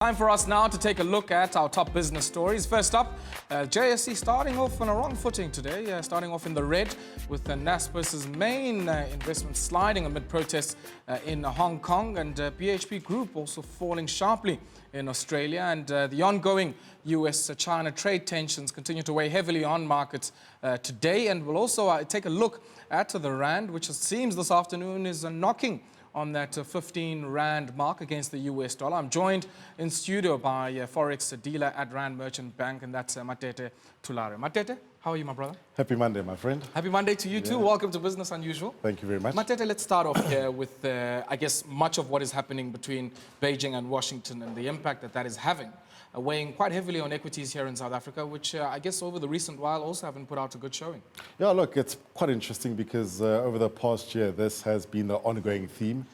Time for us now to take a look at our top business stories. First up, JSE starting off on a wrong footing today, starting off in the red with Naspers' main investment sliding amid protests in Hong Kong, and BHP Group also falling sharply in Australia. And the ongoing US-China trade tensions continue to weigh heavily on markets today. And we'll also take a look at the rand, which it seems this afternoon is knocking on that 15 Rand mark against the US dollar. I'm joined in studio by Forex dealer at Rand Merchant Bank, and that's Matete Tulare. Matete, how are you, my brother? Happy Monday, my friend. Happy Monday to you too. Welcome to Business Unusual. Thank you very much. Matete, let's start off here with, I guess, much of what is happening between Beijing and Washington and the impact that that is having, weighing quite heavily on equities here in South Africa, which I guess over the recent while also haven't put out a good showing. Yeah, look, it's quite interesting because over the past year, this has been the ongoing theme.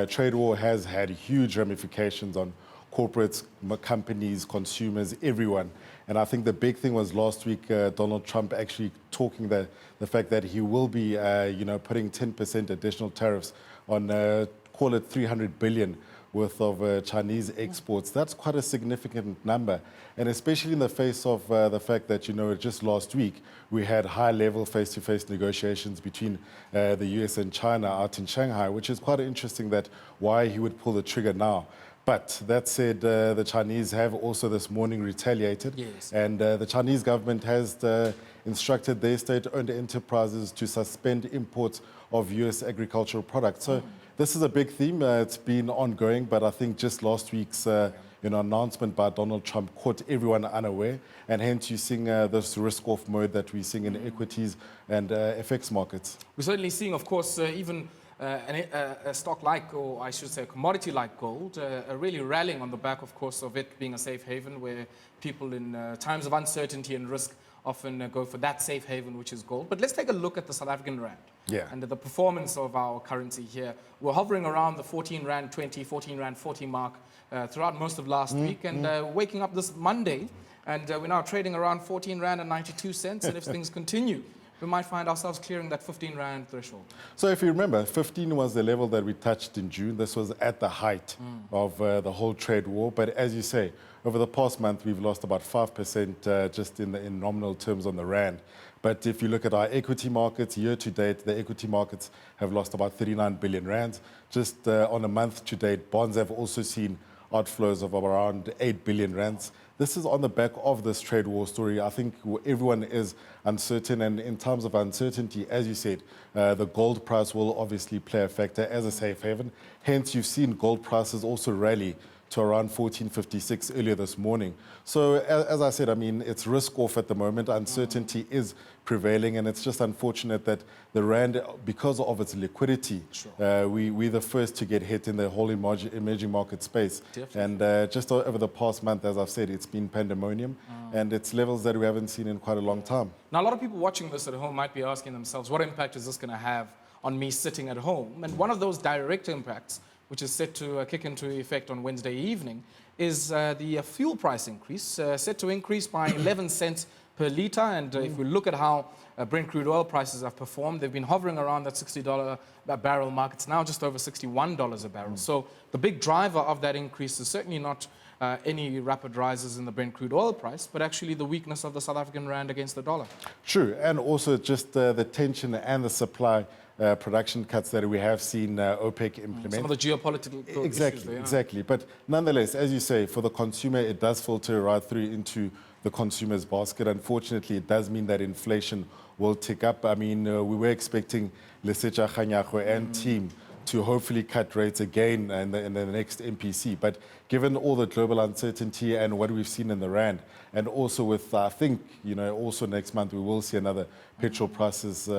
Trade war has had huge ramifications on corporates, companies, consumers, everyone. And I think the big thing was last week, Donald Trump actually talking the fact that he will be, putting 10% additional tariffs on, call it 300 billion worth of Chinese exports. That's quite a significant number. And especially in the face of the fact that, just last week, we had high-level face-to-face negotiations between the US and China out in Shanghai, which is quite interesting that why he would pull the trigger now. But that said, the Chinese have also this morning retaliated. Yes. And the Chinese government has instructed their state-owned enterprises to suspend imports of US agricultural products. So this is a big theme. It's been ongoing, but I think just last week's announcement by Donald Trump caught everyone unaware, and hence you're seeing this risk-off mode that we're seeing in equities and FX markets. We're certainly seeing, of course, even a stock like, or I should say a commodity like gold, really rallying on the back, of course, of it being a safe haven where people in times of uncertainty and risk often go for that safe haven, which is gold. But let's take a look at the South African rand and the performance of our currency here. We're hovering around the 14 Rand 20, 14 Rand 40 mark throughout most of last week, and waking up this Monday, and we're now trading around 14 Rand and 92 cents, and if things continue, we might find ourselves clearing that 15 Rand threshold. So if you remember, 15 was the level that we touched in June. This was at the height of the whole trade war. But as you say, over the past month, we've lost about 5% just in nominal terms on the Rand. But if you look at our equity markets, year to date, the equity markets have lost about 39 billion Rands. Just on a month to date, bonds have also seen outflows of around 8 billion Rands. This is on the back of this trade war story. I think everyone is uncertain, and in terms of uncertainty, as you said, the gold price will obviously play a factor as a safe haven. Hence, you've seen gold prices also rally to around 1456 earlier this morning. So as I said, I mean, it's risk off at the moment. Uncertainty is prevailing, and it's just unfortunate that the Rand, because of its liquidity, we're the first to get hit in the whole emerging market space. Definitely. And just over the past month, as I've said, it's been pandemonium, and it's levels that we haven't seen in quite a long time. Now, a lot of people watching this at home might be asking themselves, what impact is this going to have on me sitting at home? And one of those direct impacts, which is set to kick into effect on Wednesday evening, is the fuel price increase, set to increase by 11 cents per litre. And if we look at how Brent crude oil prices have performed, they've been hovering around that $60 a barrel mark. It's now just over $61 a barrel. So the big driver of that increase is certainly not any rapid rises in the Brent crude oil price, but actually the weakness of the South African rand against the dollar. True, and also just the tension and the supply production cuts that we have seen OPEC implement. Some of the geopolitical issues there, exactly. But nonetheless, as you say, for the consumer, it does filter right through into the consumer's basket. Unfortunately, it does mean that inflation will tick up. I mean, we were expecting Lesetja Kganyago and team to hopefully cut rates again in the next MPC. But given all the global uncertainty and what we've seen in the Rand, and also with, I think, also next month we will see another petrol prices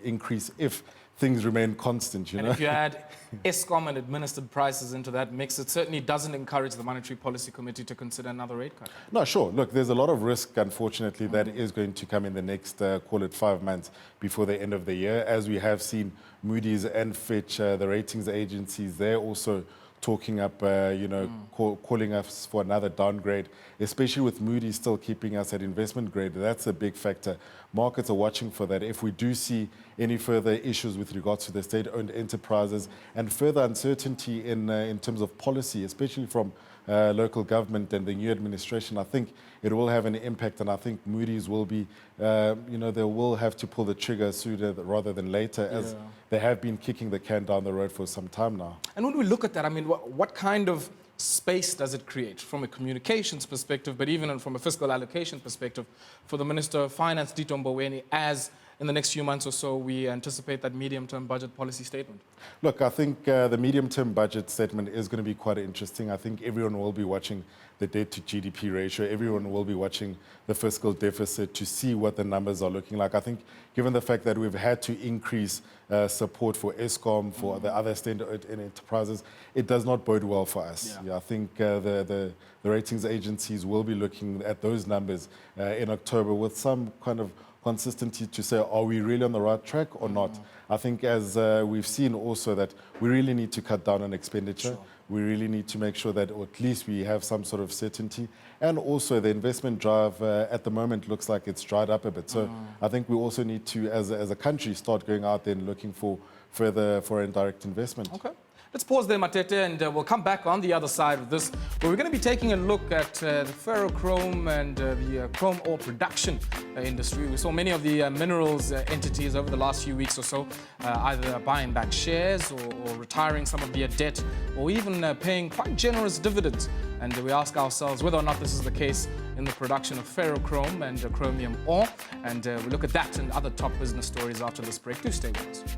increase if things remain constant, And if you add Eskom and administered prices into that mix, it certainly doesn't encourage the Monetary Policy Committee to consider another rate cut. No, sure. Look, there's a lot of risk, unfortunately, that is going to come in the next, call it 5 months before the end of the year. As we have seen Moody's and Fitch, the ratings agencies, they're also talking up, calling us for another downgrade, especially with Moody's still keeping us at investment grade. That's a big factor. Markets are watching for that. If we do see any further issues with regards to the state-owned enterprises and further uncertainty in terms of policy, especially from local government and the new administration, I think it will have an impact, and I think Moody's will be, they will have to pull the trigger sooner rather than later, as they have been kicking the can down the road for some time now. And when we look at that, I mean, what kind of space does it create from a communications perspective, but even from a fiscal allocation perspective for the Minister of Finance, Dito Mboweni, as in the next few months or so we anticipate that medium-term budget policy statement? Look, I think the medium-term budget statement is going to be quite interesting. I think everyone will be watching the debt to GDP ratio. Everyone will be watching the fiscal deficit to see what the numbers are looking like. I think given the fact that we've had to increase support for ESCOM, for the other state-owned enterprises, it does not bode well for us. I think the ratings agencies will be looking at those numbers in October with some kind of consistency to say, are we really on the right track or not? I think as we've seen also that we really need to cut down on expenditure. We really need to make sure that at least we have some sort of certainty. And also the investment drive at the moment looks like it's dried up a bit. So I think we also need to, as a country, start going out there and looking for further foreign direct investment. Okay. Let's pause there, Matete, and we'll come back on the other side of this, where we're going to be taking a look at the ferrochrome and the chrome ore production industry. We saw many of the minerals entities over the last few weeks or so either buying back shares or retiring some of their debt, or even paying quite generous dividends. And we ask ourselves whether or not this is the case in the production of ferrochrome and chromium ore. And we look at that and other top business stories after this break. Do stay with us.